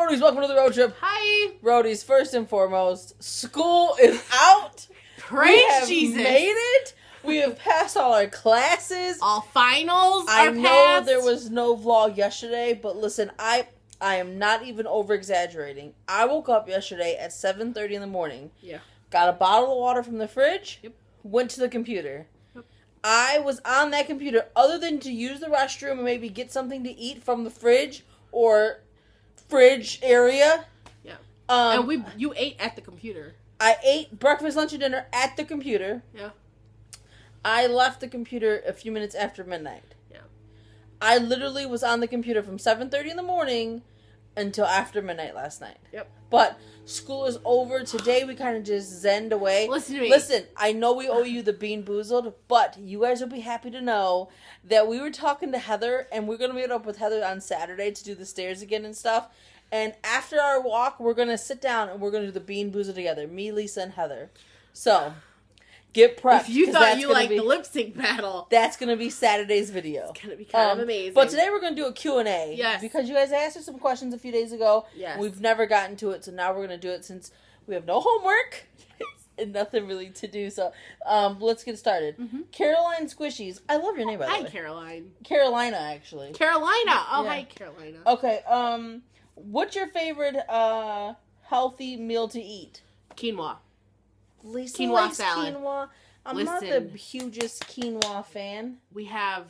Roadies, welcome to the road trip. Hi. Roadies, first and foremost, school is out. Praise we have Jesus. made it. We have passed all our classes. All finals I are know passed. there was no vlog yesterday, but listen, I am not even over-exaggerating. I woke up yesterday at 7:30 in the morning. Yeah. Got a bottle of water from the fridge. Yep. Went to the computer. Yep. I was on that computer, other than to use the restroom and maybe get something to eat from the fridge or fridge area. Yeah. And you ate at the computer. I ate breakfast, lunch, and dinner at the computer. Yeah. I left the computer a few minutes after midnight. Yeah. I literally was on the computer from 7:30 in the morning until after midnight last night. Yep. But school is over. Today we kind of just zenned away. Listen to me. Listen, I know we owe you the Bean Boozled, but you guys will be happy to know that we were talking to Heather, and we're going to meet up with Heather on Saturday to do the stairs again and stuff. And after our walk, we're going to sit down and we're going to do the Bean Boozled together. Me, Lisa, and Heather. So, get prepped. If you thought you liked the lip sync battle, that's going to be Saturday's video. it's going to be kind of amazing. But today we're going to do a Q&A. Yes. Because you guys asked us some questions a few days ago. Yes. We've never gotten to it, so now we're going to do it since we have no homework and nothing really to do. So let's get started. Mm-hmm. Caroline Squishies. I love your name, by the way. Hi, Caroline. Carolina, actually. Carolina. Oh, Yeah. hi, Carolina. Okay, what's your favorite healthy meal to eat? Quinoa. Lisa Quinoa likes salad. quinoa. I'm not Listen. the hugest quinoa fan. We have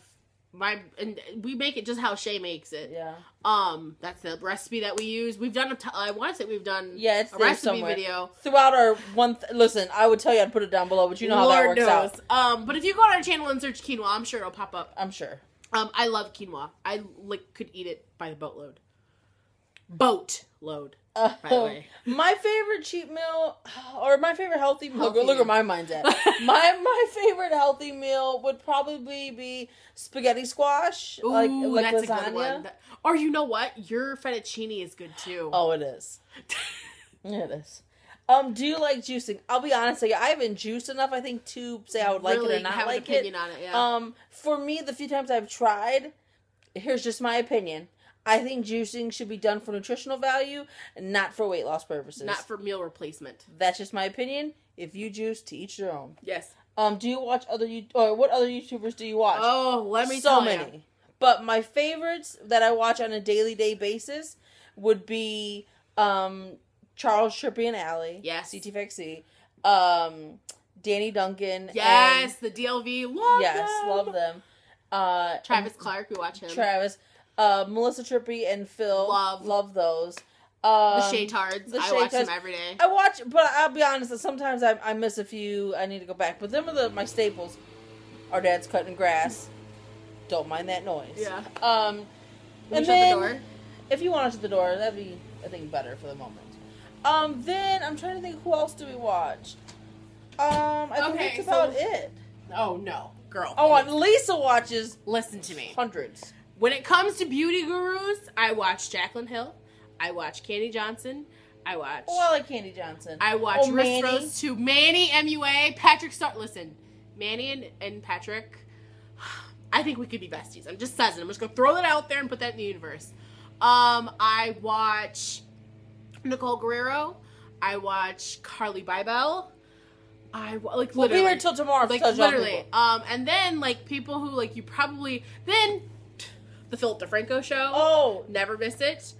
and we make it just how Shay makes it. Yeah. That's the recipe that we use. We've done I want to say we've done It's a there recipe somewhere. video. Throughout our listen, I would tell you I'd put it down below, but you know how that works out. But if you go on our channel and search quinoa, I'm sure it'll pop up. I'm sure. I love quinoa. I could eat it by the boatload. Boatload. By the way. My favorite cheat meal, or my favorite healthy meal, Healthy look meal. where my mind's at. my favorite healthy meal would probably be spaghetti squash, Ooh, like that's lasagna. a good one. Or you know what? Your fettuccine is good too. Oh, it is. It is. Do you like juicing? I'll be honest with you, I haven't juiced enough, I think, to say I would like really it or not have like an opinion it. on it, yeah. For me, the few times I've tried, here's just my opinion. I think juicing should be done for nutritional value and not for weight loss purposes. Not for meal replacement. That's just my opinion. If you juice, to each their own. Yes. Do you watch what other YouTubers do you watch? Oh, let me so tell many. you. But my favorites that I watch on a daily basis would be Charles Trippy and Allie. Yes. CTFXC. Danny Duncan. Yes, the DLV. Love them. Travis Clark, we watch him. Travis. Melissa Trippy and Phil. Love those. The Shaytards. I watch them every day. I watch, but I'll be honest, that sometimes I miss a few. I need to go back. But them are my staples. Our dad's cutting grass. Don't mind that noise. Yeah. And shut then, the door? if you want to shut the door, that'd be, I think, better for the moment. Then, I'm trying to think, who else do we watch? I think that's about it. Oh, no. Girl. Oh, and Lisa watches Listen to me. hundreds. When it comes to beauty gurus, I watch Jaclyn Hill. I watch Candy Johnson. I watch... Oh, I like Candy Johnson. I watch Manny. Wrist Rose 2. Manny, MUA, Patrick Star... Listen, Manny and Patrick... I think we could be besties. I'm just saying. I'm just going to throw that out there and put that in the universe. I watch Nicole Guerrero. I watch Carly Bybel. We'll be here till tomorrow. Literally. And then, people who, you probably... Then, the Philip DeFranco show. Oh. Never miss it.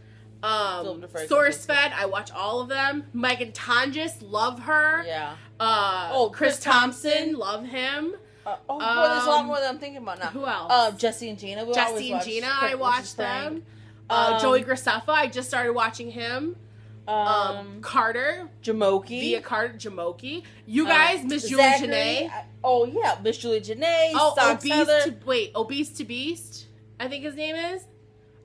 DeFranco. SourceFed. I watch all of them. Megan Tonjes. Love her. Yeah. Chris Thompson. Love him. There's a lot more that I'm thinking about now. Who else? Jesse and Gina. Jesse and Gina, I watched them. Joey Graceffa, I just started watching him. Carter. Jamoki. Via Carter. Jamoki. You guys, Miss Julie Janae. Oh, yeah. Miss Julie Janae. Oh, Socks Heather. Obese to Beast, I think his name is.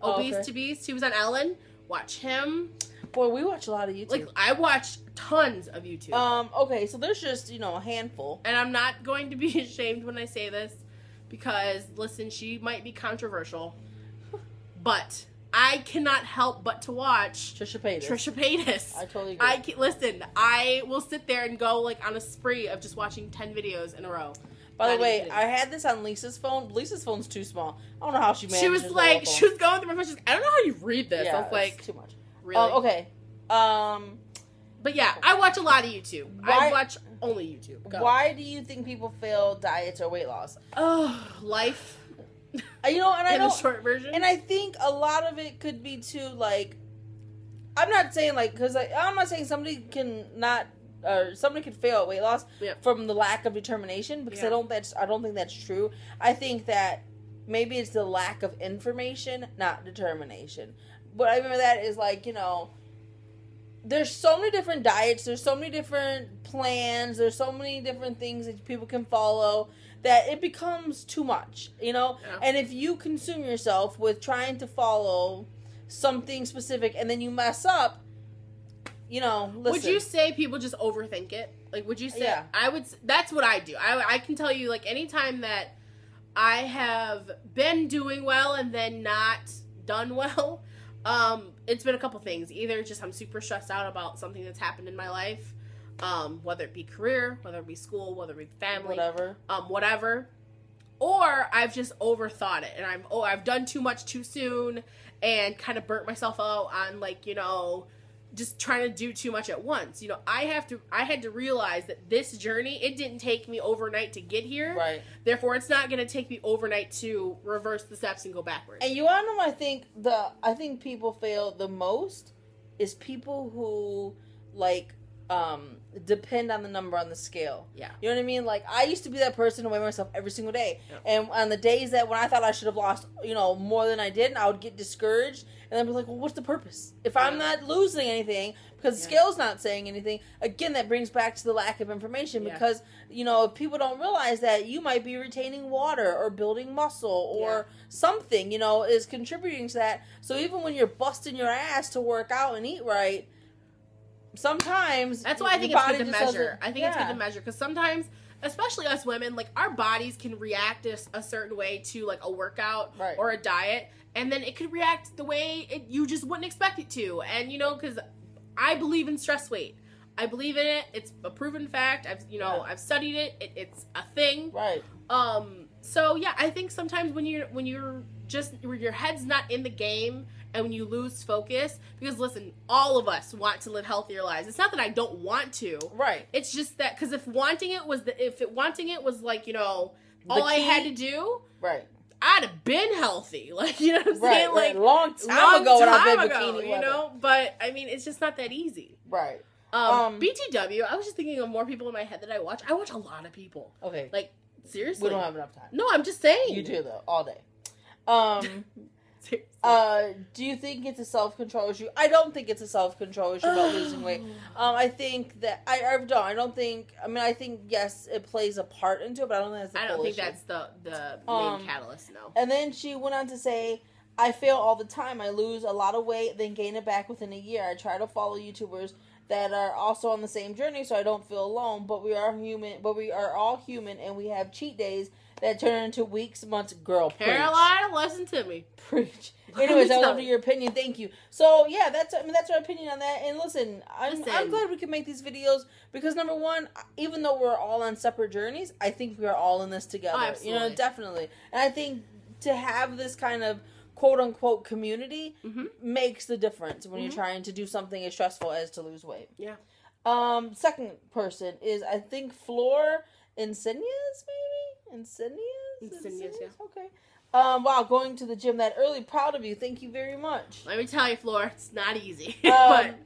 Obese to Beast. He was on Ellen. Watch him. Boy, we watch a lot of YouTube. I watch tons of YouTube. Okay, so there's just, a handful. And I'm not going to be ashamed when I say this, because, listen, she might be controversial, but I cannot help but to watch Trisha Paytas. I totally agree. Listen, I will sit there and go, on a spree of just watching 10 videos in a row. By the way, I had this on Lisa's phone. Lisa's phone's too small. I don't know how she managed. She was going through my phone. She's I don't know how you read this. Yeah, I was like, too much. Really? Okay. But yeah, I watch a lot of YouTube. I Why- watch only YouTube. Go. Why do you think people fail diets or weight loss? Oh, life. You know, and I In the don't. short version. And I think a lot of it could be too, like, I'm not saying, like, because I'm not saying somebody can not, or somebody could fail at weight loss from the lack of determination, because I don't think that's true. I think that maybe it's the lack of information, not determination. What I mean by that is, like, you know, there's so many different diets, there's so many different plans, there's so many different things that people can follow, that it becomes too much, you know? Yeah. And if you consume yourself with trying to follow something specific and then you mess up, you know, listen. Would you say people just overthink it? Like, would you say, Yeah. that's what I do. I can tell you, like, anytime that I have been doing well and then not done well, it's been a couple things. Either just I'm super stressed out about something that's happened in my life, whether it be career, whether it be school, whether it be family, whatever. Or I've just overthought it, and I've done too much too soon, and kind of burnt myself out on, like, you know, just trying to do too much at once. You know, I had to realize that this journey, it didn't take me overnight to get here. Right. Therefore, it's not going to take me overnight to reverse the steps and go backwards. And you want to know, I think people fail the most is people who, like, depend on the number on the scale. Yeah. You know what I mean? Like, I used to be that person who weighed myself every single day. Yeah. And on the days that when I thought I should have lost, you know, more than I did, I would get discouraged. And then be like, well, what's the purpose? If I'm not losing anything, because the scale's not saying anything, again, that brings back to the lack of information. Because, you know, if people don't realize that you might be retaining water or building muscle or something, you know, is contributing to that. So even when you're busting your ass to work out and eat right, sometimes that's why I think it's good to measure. I think it's good to measure, because sometimes, especially us women, like, our bodies can react a certain way to, like, a workout or a diet, and then it could react the way you just wouldn't expect it to. And, you know, because I believe in stress weight. I believe in it. It's a proven fact. I've studied it. It's a thing. Right. So yeah, I think sometimes when your head's not in the game, and when you lose focus, because listen, all of us want to live healthier lives. It's not that I don't want to. Right. It's just that, because if wanting it was like, you know, all I had to do. Right. I'd have been healthy. Like, you know what I'm saying? Like, long time ago when I've been bikini you know? But, I mean, it's just not that easy. Right. BTW, I was just thinking of more people in my head that I watch. I watch a lot of people. Okay. Like, seriously. We don't have enough time. No, I'm just saying. You do, though, all day. Do you think it's a self-control issue? I don't think it's a self-control issue about losing weight. I think that I think yes, it plays a part into it, but I don't think that's the I don't think issue. that's the main catalyst, no. And then she went on to say, I fail all the time. I lose a lot of weight, then gain it back within a year. I try to follow YouTubers that are also on the same journey so I don't feel alone, but we are all human, and we have cheat days that turn into weeks, months. Girl, Carolina, listen to me. Preach. Anyways, I love your opinion. Thank you. So yeah, that's our opinion on that. And listen, I'm glad we can make these videos because number one, even though we're all on separate journeys, I think we are all in this together. Oh, absolutely. You know, definitely. And I think to have this kind of quote unquote community makes the difference when you're trying to do something as stressful as to lose weight. Yeah. Second person is, I think, Flor Insidious, maybe? Insidious, yeah. Okay. Wow, going to the gym that early. Proud of you. Thank you very much. Let me tell you, Flor, it's not easy. But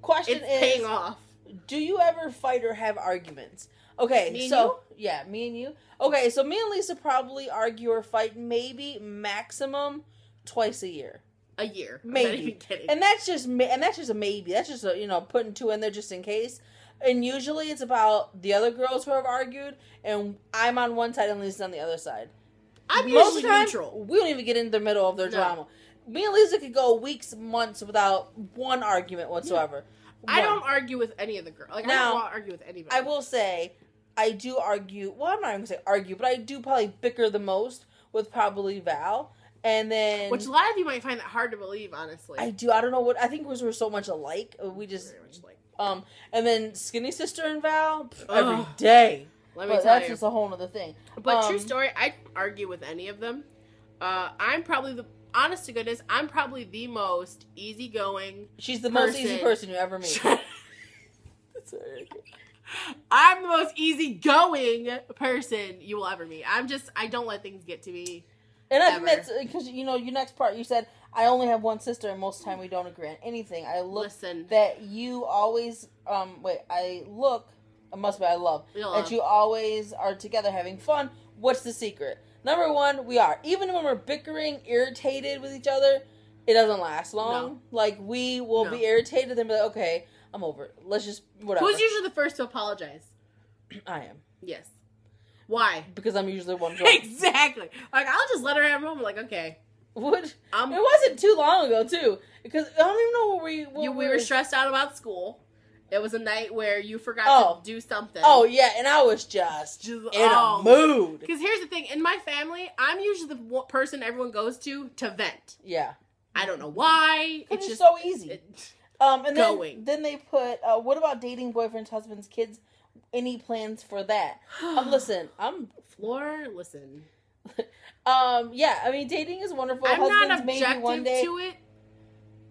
question it's paying off. Do you ever fight or have arguments? Okay, me and you? Yeah, me and you. Okay, so me and Lisa probably argue or fight maybe maximum twice a year. A year. Maybe. I'm not even kidding. And that's just a maybe. That's just putting two in there just in case. And usually it's about the other girls who have argued, and I'm on one side and Lisa's on the other side. I'm Most usually of the time, neutral. We don't even get into the middle of their drama. Me and Lisa could go weeks, months without one argument whatsoever. I don't argue with any of the girls. Like, I don't want to argue with anybody. I will say, I do argue. Well, I'm not even going to say argue, but I do probably bicker the most with probably Val. And then, which a lot of you might find that hard to believe, honestly. I do. I don't know what. I think because we're so much alike. We just very much alike. And then Skinny Sister and Val every day. Let me tell that's you. just a whole other thing. But true story, I argue with any of them. I'm probably honest to goodness, I'm probably the most easygoing. She's the most easy person you ever meet. I'm the most easygoing person you will ever meet. I don't let things get to me. And I think that's because, you know, your next part, you said, I only have one sister, and most of the time we don't agree on anything. I look that you always, I love that you always are together having fun. What's the secret? Number one, we are. Even when we're bickering, irritated with each other, it doesn't last long. No. Like, we will be irritated and be like, okay, I'm over it. Let's just, whatever. Who's usually the first to apologize? I am. Yes. Why? Because I'm usually one drunk. Exactly. Like, I'll just let her have a moment. Like, okay. What? It wasn't too long ago, too. Because I don't even know what we were stressed out about school. It was a night where you forgot to do something. Oh, yeah. And I was just in a mood. Because here's the thing. In my family, I'm usually the person everyone goes to vent. Yeah. I don't know why. It's just so easy. And then they put, what about dating boyfriends, husbands, kids? Any plans for that? Listen. Yeah, I mean, dating is wonderful. I'm Husbands, not objective maybe one day. to it.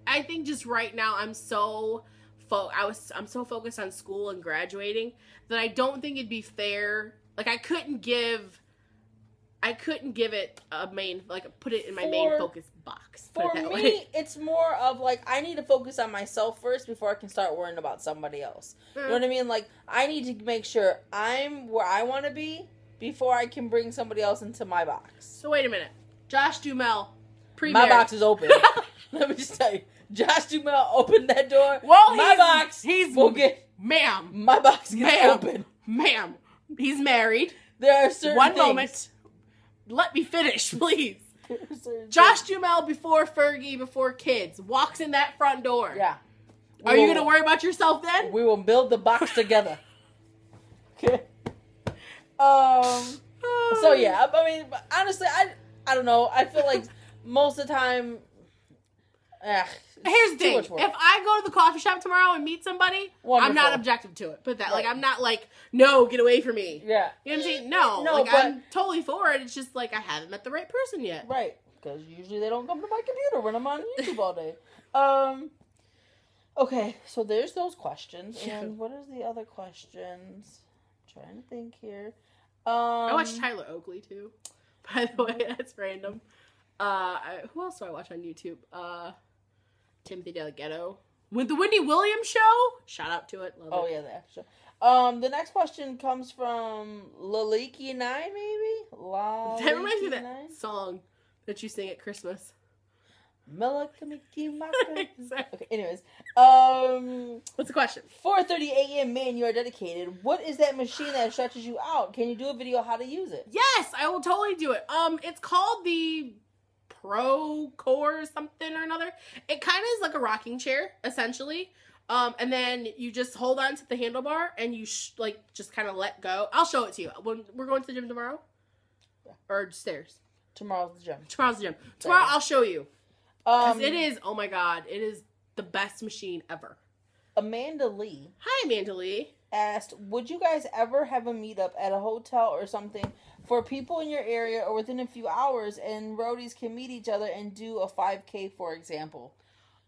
I think just right now I'm so focused on school and graduating that I don't think it'd be fair. Like, I couldn't give it a main, like, put it in my main focus box. For me, it's more of, like, I need to focus on myself first before I can start worrying about somebody else. You know what I mean? Like, I need to make sure I'm where I want to be before I can bring somebody else into my box. So, wait a minute. Josh Duhamel, my box is open. Let me just tell you. Josh Duhamel opened that door. Well, my box will get... Ma'am. My box gets open. Ma'am. He's married. There are certain One things. Moment. Let me finish, please. Josh Duhamel, before Fergie, before kids, walks in that front door. Yeah. Are you going to worry about yourself then? We will build the box together. Okay. So yeah, I mean, honestly, I don't know. I feel like most of the time, here's the thing: if I go to the coffee shop tomorrow and meet somebody, wonderful. I'm not objective to it. But that, like, I'm not like, no, get away from me. Yeah, you know what I'm saying? No, like, but I'm totally for it. It's just like I haven't met the right person yet. Right, because usually they don't come to my computer when I'm on YouTube all day. Okay, so there's those questions, and what is the other questions? I'm trying to think here. I watched Tyler Oakley too. By the way, that's random. Who else do I watch on YouTube? Timothy Delgado with the Wendy Williams show. Shout out to it. Love it. Yeah, the show. The next question comes from Laliki9, maybe. That reminds me of that song that you sing at Christmas. Exactly. Okay, anyways, what's the question? 4:30 a.m. Man, you are dedicated. What is that machine that stretches you out? Can you do a video how to use it? Yes, I will totally do it. It's called the Pro Core something or another. It kind of is like a rocking chair, essentially. And then you just hold on to the handlebar and you just kind of let go. I'll show it to you. When we're going to the gym tomorrow, or stairs. Tomorrow's the gym. Tomorrow I'll show you. Because it is, oh my god, it is the best machine ever. Amanda Lee. Hi, Amanda Lee. Asked, would you guys ever have a meetup at a hotel or something for people in your area or within a few hours and roadies can meet each other and do a 5K, for example?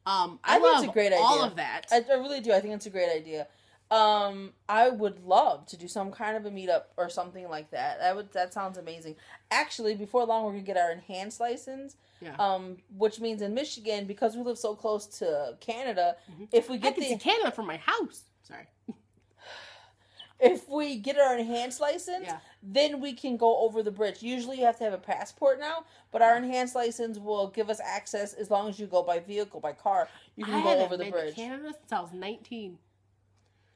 I think it's a great idea. All of that. I really do. I think it's a great idea. I would love to do some kind of a meetup or something like that. That sounds amazing. Actually, before long, we're gonna get our enhanced license. Yeah. Which means in Michigan, because we live so close to Canada, if we get I can see Canada from my house. Sorry. If we get our enhanced license, then we can go over the bridge. Usually you have to have a passport now, but our enhanced license will give us access as long as you go by vehicle, by car. You can go over the bridge. I haven't been to Canada since I was 19.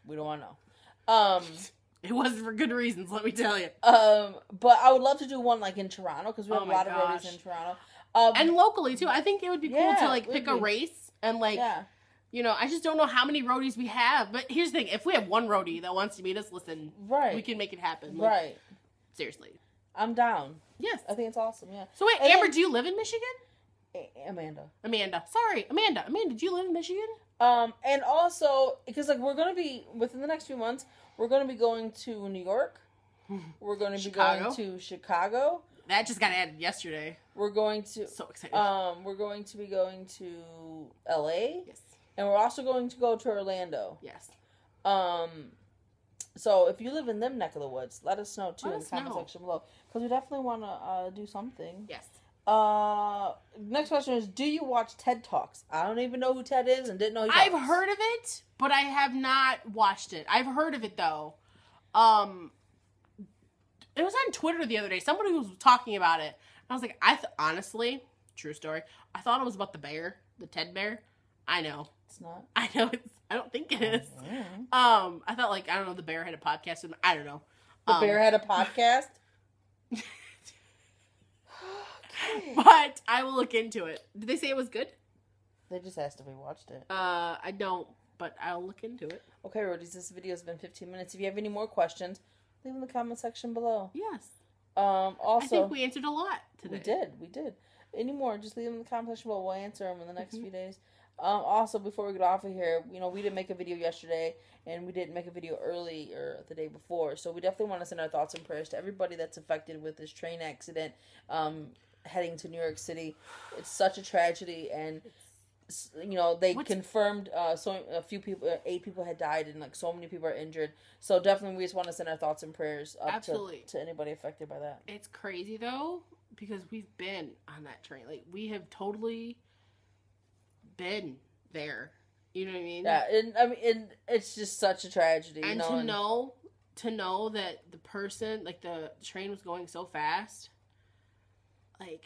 We don't want to know. It wasn't for good reasons, let me tell you. But I would love to do one like in Toronto because we have a lot of roadies in Toronto. And locally too. I think it would be cool to like pick a race and like, you know, I just don't know how many roadies we have. But here's the thing: if we have one roadie that wants to meet us, listen, we can make it happen. Like, seriously, I'm down. Yes, I think it's awesome. Yeah. So wait, and Amber, do you live in Michigan? Amanda. Sorry, Amanda, do you live in Michigan? And also, because like we're going to be, within the next few months, we're going to be going to New York. We're going to be going to Chicago. That just got added yesterday. We're going to So excited. we're going to be going to LA. Yes. And we're also going to go to Orlando. Yes. So if you live in them neck of the woods, let us know too Let in the us comment know. section below, because we definitely want to do something. Yes. Next question is, do you watch TED Talks? I don't even know who Ted is and didn't know he I've talks. heard of it, but I have not watched it. I've heard of it though. It was on Twitter the other day. Somebody was talking about it. I was like, honestly, true story. I thought it was about the bear, the Ted Bear. I know. It's not. I know. I don't think it is. Mm-hmm. I thought I don't know. The bear had a podcast. I don't know. The bear had a podcast. Okay. But I will look into it. Did they say it was good? They just asked if we watched it. I don't, but I'll look into it. Okay, Roadies, this video has been 15 minutes. If you have any more questions, leave them in the comment section below. Yes. Also, I think we answered a lot today. We did. Any more, just leave them in the comment section below. We'll answer them in the next few days. Also, before we get off of here, we didn't make a video yesterday, and we didn't make a video early or the day before. So we definitely want to send our thoughts and prayers to everybody that's affected with this train accident heading to New York City. It's such a tragedy, and they confirmed a few people, 8 people had died, and so many people are injured. So definitely, we just want to send our thoughts and prayers up to anybody affected by that. It's crazy though, because we've been on that train. We have totally been there. You know what I mean? Yeah, and it's just such a tragedy. And to know that the person, the train was going so fast.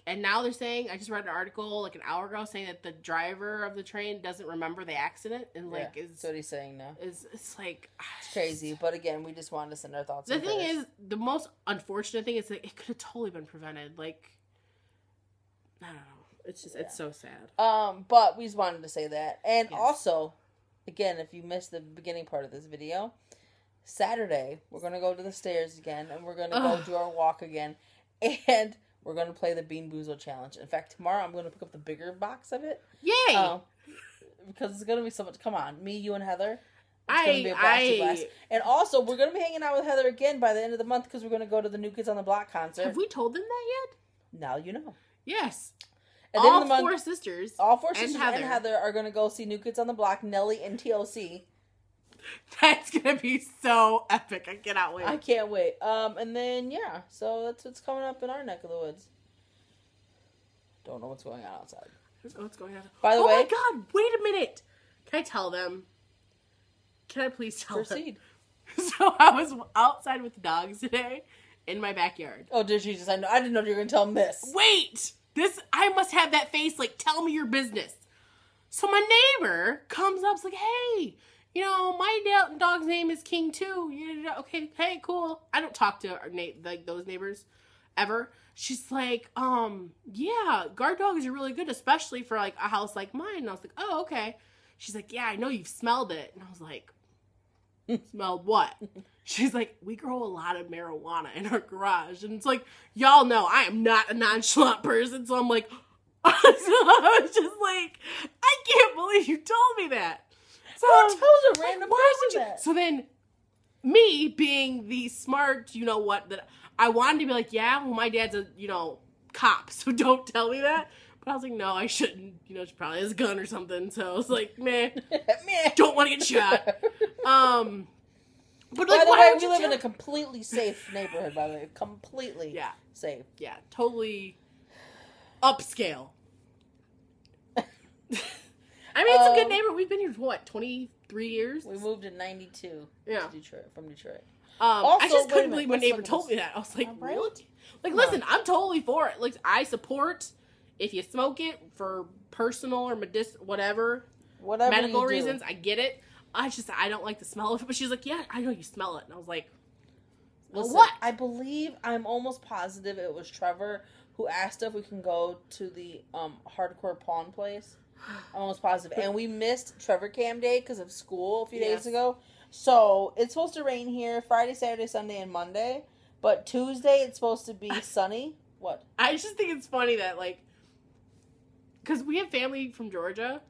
And now they're saying, I just read an article an hour ago saying that the driver of the train doesn't remember the accident, and that's what he's saying now. It's It's crazy, but again, we just wanted to send our thoughts. The thing is, the most unfortunate thing is it could have totally been prevented. I don't know. It's just it's so sad. But we just wanted to say that, and Yes. also, again, if you missed the beginning part of this video, Saturday we're gonna go to the stairs again, and we're gonna go do our walk again, and we're going to play the Bean Boozled Challenge. In fact, tomorrow I'm going to pick up the bigger box of it. Yay! Because it's going to be so much. Come on, me, you, and Heather. It's going to be a blasty blast. And also, we're going to be hanging out with Heather again by the end of the month, because we're going to go to the New Kids on the Block concert. Have we told them that yet? Now you know. Yes. At the end all of the month, 4 sisters. All 4 sisters and Heather are going to go see New Kids on the Block, Nelly, and TLC. That's going to be so epic. I cannot wait. I can't wait. And then, yeah. So that's what's coming up in our neck of the woods. Don't know what's going on outside. I don't know what's going on. By the way. Oh my god, wait a minute. Can I tell them? Can I please tell Proceed. them? So I was outside with the dogs today in my backyard. Oh, dear Jesus. I didn't know you were going to tell them this. Wait! I must have that face tell me your business. So my neighbor comes up, like, hey, my dog's name is King too. Okay, hey, cool. I don't talk to those neighbors ever. She's like, yeah, guard dogs are really good, especially for a house like mine. And I was like, oh, okay. She's like, yeah, I know you've smelled it. And I was like, smelled what? She's like, we grow a lot of marijuana in our garage. And it's like, y'all know I am not a nonchalant person. So I'm like, so I was just like, I can't believe you told me that. So Who tells a random person that? So then, me being the smart, that I wanted to be like, yeah, well, my dad's a, cop, so don't tell me that. But I was like, no, I shouldn't. She probably has a gun or something. So I was like, meh, don't want to get shot. But by the way, we live in a completely safe neighborhood, by the way. Completely safe. Yeah, totally upscale. I mean, it's a good neighborhood. We've been here for 23 years? We moved in 92 to Detroit, from Detroit. I just couldn't believe my neighbor told me that. I was like, right? really? Listen, I'm totally for it. I support if you smoke it for personal or whatever medical reasons. I get it. I don't like the smell of it. But she's like, yeah, I know you smell it. And I was like, listen, what? I'm almost positive it was Trevor who asked if we can go to the hardcore pawn place. I'm almost positive. And we missed Trevor Cam Day because of school a few days ago. So it's supposed to rain here Friday, Saturday, Sunday, and Monday. But Tuesday it's supposed to be sunny. What? I just think it's funny that, because we have family from Georgia,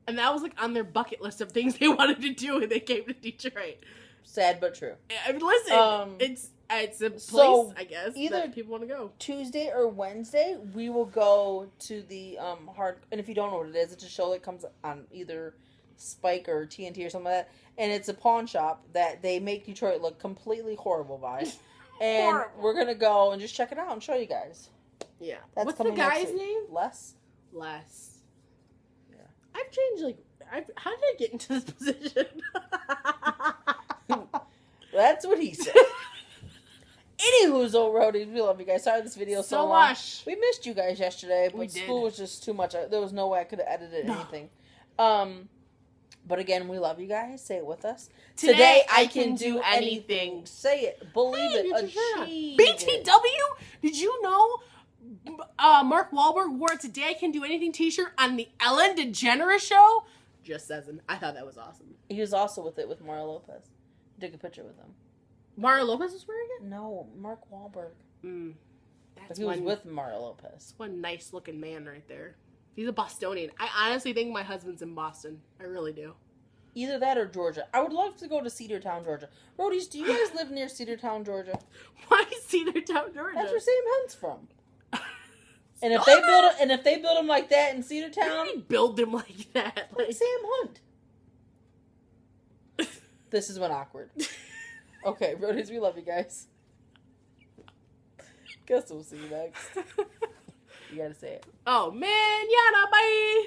and that was, on their bucket list of things they wanted to do when they came to Detroit. Sad but true. I mean, listen, It's a place, So, I guess, either that people want to go. Tuesday or Wednesday, we will go to the hard. And if you don't know what it is, it's a show that comes on either Spike or TNT or something like that. And it's a pawn shop that they make Detroit look completely horrible by. And Horrible. we're gonna go and just check it out and show you guys. Yeah. That's What's the coming next guy's week. name? Les. Les. Yeah. I've changed, how did I get into this position? That's what he said. Anywho's old roadies, we love you guys. Sorry this video so long. much. We missed you guys yesterday, but We did. school was just too much. There was no way I could have edited No. anything. But again, we love you guys. Say it with us. Today I can do anything. Say it. Believe Hey, it. get your shirt on. Achieve it. BTW? Did you know Mark Wahlberg wore a Today I Can Do Anything t-shirt on the Ellen DeGeneres show? Just says I thought that was awesome. He was also with it with Mario Lopez. Took a picture with him. Mario Lopez was wearing it? No, Mark Wahlberg. Mm, But that's he was one, with Mario Lopez. that's one nice looking man right there. He's a Bostonian. I honestly think my husband's in Boston. I really do. Either that or Georgia. I would love to go to Cedartown, Georgia. Roadies, do you guys live near Cedartown, Georgia? Why Cedartown, Georgia? That's where Sam Hunt's from. And if they build him like that in Cedartown, How do you build him like that? like Sam Hunt. This has been awkward. Okay, Roadies, we love you guys. Guess we'll see you next. You gotta say it. Oh man, Yana, bye.